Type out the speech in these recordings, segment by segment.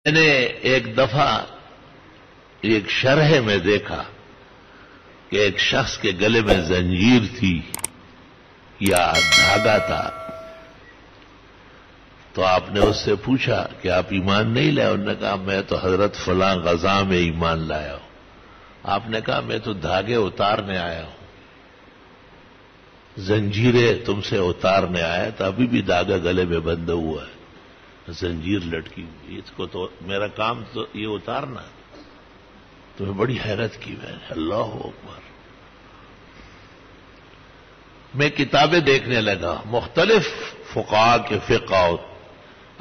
میں نے ایک دفعہ ایک شرح میں دیکھا کہ ایک شخص کے گلے میں زنجیر تھی یا دھاگا تھا، تو آپ نے اس سے پوچھا کہ آپ ایمان نہیں لائے؟ انہوں نے کہا میں تو حضرت فلاں غزاں میں ایمان لایا ہوں۔ آپ نے کہا میں تو دھاگے اتارنے آیا ہوں، زنجیریں تم سے اتارنے آیا تو ابھی بھی دھاگا گلے میں بندھا ہوا ہے، زنجیر لٹکی ہوئی، اس کو تو میرا کام تو یہ اتارنا۔ تمہیں بڑی حیرت کی میں نے، اللہ اکبر۔ میں کتابیں دیکھنے لگا، مختلف فقہاء کے فقہ اور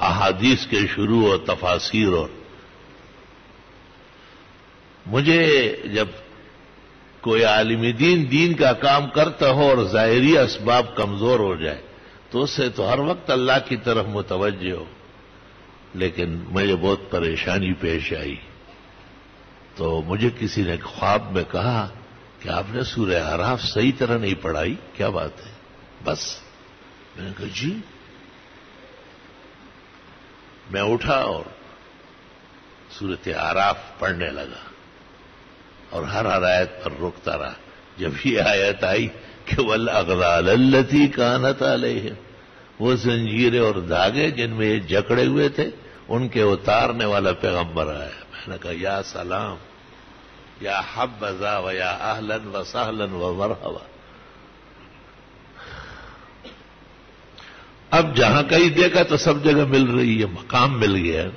احادیث کے شروع اور تفاسیر، اور مجھے جب کوئی عالم دین کا کام کرتا ہو اور ظاہری اسباب کمزور ہو جائے تو اس سے تو ہر وقت اللہ کی طرف متوجہ ہو، لیکن مجھے بہت پریشانی پیش آئی۔ تو مجھے کسی نے خواب میں کہا کہ آپ نے سورہ اعراف صحیح طرح نہیں پڑھائی، کیا بات ہے؟ بس میں نے کہا جی۔ میں اٹھا اور سورۃ اعراف پڑھنے لگا اور ہر آیت پر رکتا رہا، جب یہ آیت آئی کہ والاغلال التی کانت علیہم، وہ زنجیریں اور دھاگے جن میں یہ جکڑے ہوئے تھے ان کے اتارنے والا پیغمبر آیا۔ میں نے کہا یا سلام، یا حبذا و یا اہلا و سہلا و مرحبا۔ اب جہاں کہیں دیکھا تو سب جگہ مل رہی ہے، مقام مل گیا۔